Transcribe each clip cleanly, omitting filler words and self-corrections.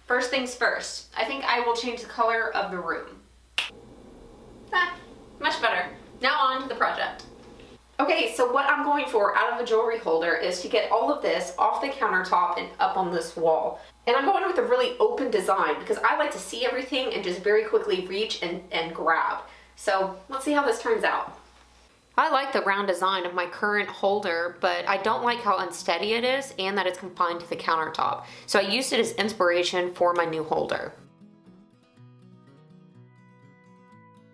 First things first, I think I will change the color of the room. Much better. Now on to the project. Okay, so what I'm going for out of a jewelry holder is to get all of this off the countertop and up on this wall. And I'm going with a really open design because I like to see everything and just very quickly reach and grab. So let's see how this turns out. I like the round design of my current holder, but I don't like how unsteady it is and that it's confined to the countertop. So I used it as inspiration for my new holder.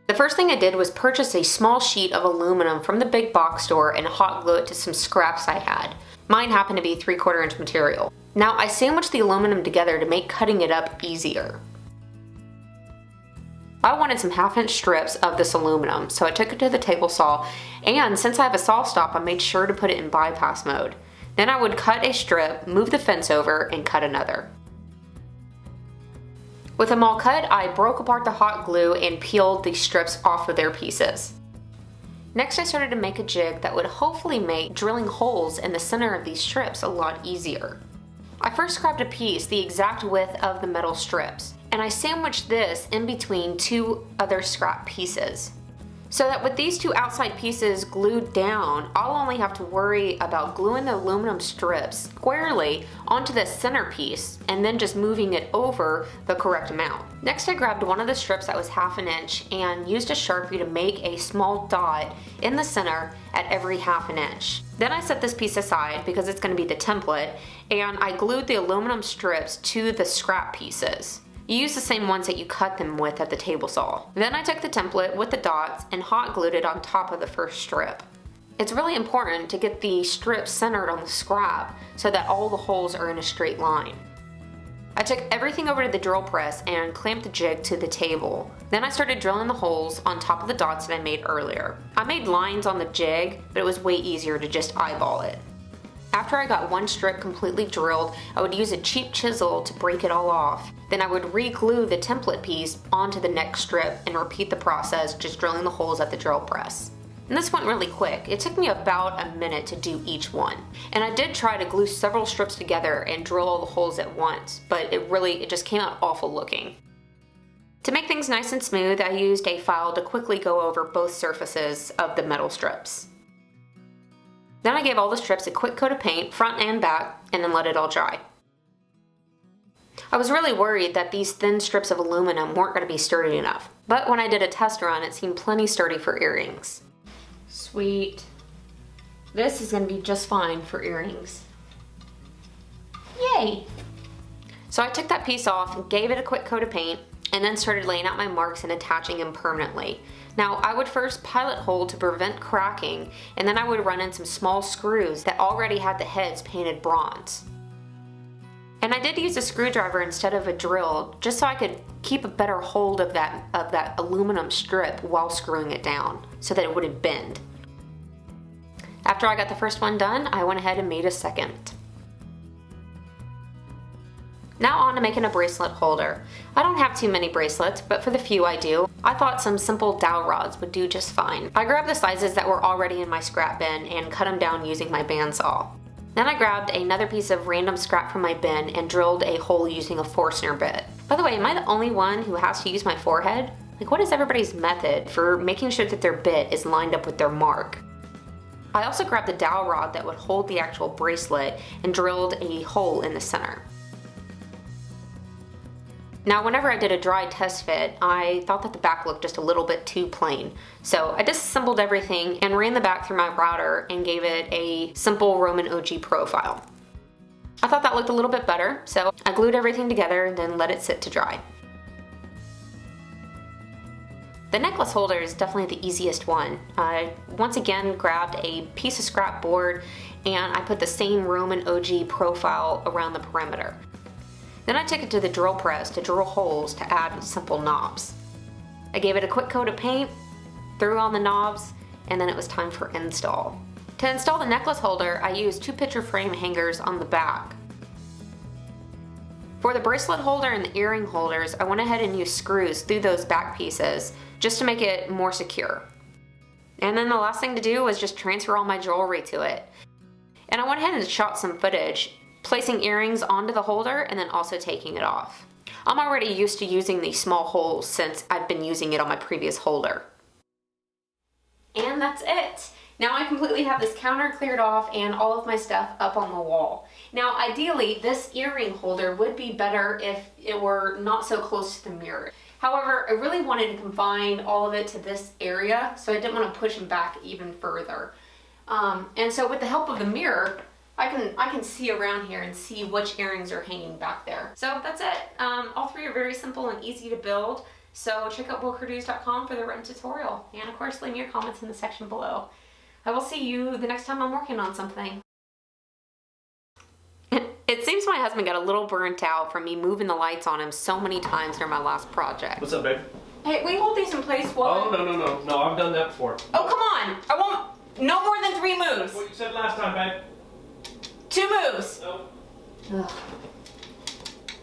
The first thing I did was purchase a small sheet of aluminum from the big box store and hot glue it to some scraps I had. Mine happened to be 3/4 inch material. Now I sandwiched the aluminum together to make cutting it up easier. I wanted some 1/2 inch strips of this aluminum, so I took it to the table saw, and since I have a saw stop, I made sure to put it in bypass mode. Then I would cut a strip, move the fence over, and cut another. With them all cut, I broke apart the hot glue and peeled the strips off of their pieces. Next, I started to make a jig that would hopefully make drilling holes in the center of these strips a lot easier. I first grabbed a piece the exact width of the metal strips, and I sandwiched this in between 2 other scrap pieces. So that with these 2 outside pieces glued down, I'll only have to worry about gluing the aluminum strips squarely onto the center piece and then just moving it over the correct amount. Next, I grabbed one of the strips that was 1/2 inch and used a Sharpie to make a small dot in the center at every 1/2 inch. Then I set this piece aside because it's going to be the template, and I glued the aluminum strips to the scrap pieces. You use the same ones that you cut them with at the table saw. Then I took the template with the dots and hot glued it on top of the first strip. It's really important to get the strips centered on the scrap so that all the holes are in a straight line. I took everything over to the drill press and clamped the jig to the table. Then I started drilling the holes on top of the dots that I made earlier. I made lines on the jig, but it was way easier to just eyeball it. After I got one strip completely drilled, I would use a cheap chisel to break it all off. Then I would re-glue the template piece onto the next strip and repeat the process, just drilling the holes at the drill press. And this went really quick. It took me about a minute to do each one. And I did try to glue several strips together and drill all the holes at once, but it just came out awful looking. To make things nice and smooth, I used a file to quickly go over both surfaces of the metal strips. Then I gave all the strips a quick coat of paint, front and back, and then let it all dry. I was really worried that these thin strips of aluminum weren't going to be sturdy enough, but when I did a test run, it seemed plenty sturdy for earrings. Sweet. This is going to be just fine for earrings. Yay! So I took that piece off and gave it a quick coat of paint, and then started laying out my marks and attaching them permanently. Now, I would first pilot hold to prevent cracking, and then I would run in some small screws that already had the heads painted bronze. And I did use a screwdriver instead of a drill, just so I could keep a better hold of that aluminum strip while screwing it down, so that it wouldn't bend. After I got the first one done, I went ahead and made a second. Now on to making a bracelet holder. I don't have too many bracelets, but for the few I do, I thought some simple dowel rods would do just fine. I grabbed the sizes that were already in my scrap bin and cut them down using my bandsaw. Then I grabbed another piece of random scrap from my bin and drilled a hole using a Forstner bit. By the way, am I the only one who has to use my forehead? Like, what is everybody's method for making sure that their bit is lined up with their mark? I also grabbed the dowel rod that would hold the actual bracelet and drilled a hole in the center. Now, whenever I did a dry test fit, I thought that the back looked just a little bit too plain. So I disassembled everything and ran the back through my router and gave it a simple Roman OG profile. I thought that looked a little bit better, so I glued everything together and then let it sit to dry. The necklace holder is definitely the easiest one. I once again grabbed a piece of scrap board and I put the same Roman OG profile around the perimeter. Then I took it to the drill press to drill holes to add simple knobs. I gave it a quick coat of paint, threw on the knobs, and then it was time for install. To install the necklace holder, I used 2 picture frame hangers on the back. For the bracelet holder and the earring holders, I went ahead and used screws through those back pieces just to make it more secure. And then the last thing to do was just transfer all my jewelry to it. And I went ahead and shot some footage. placing earrings onto the holder and then also taking it off. I'm already used to using these small holes since I've been using it on my previous holder. And that's it. Now I completely have this counter cleared off and all of my stuff up on the wall. Now ideally this earring holder would be better if it were not so close to the mirror. However, I really wanted to confine all of it to this area, so I didn't want to push them back even further. And so with the help of the mirror, I can see around here and see which earrings are hanging back there. So that's it. All three are very simple and easy to build. So check out boucreduce.com for the written tutorial. And of course, leave me your comments in the section below. I will see you the next time I'm working on something. It seems my husband got a little burnt out from me moving the lights on him so many times during my last project. What's up, babe? Hey, will you hold these in place while... Oh, no, I've done that before. Oh, come on! I won't... No more than 3 moves! That's what you said last time, babe. 2 moves! No. Ugh.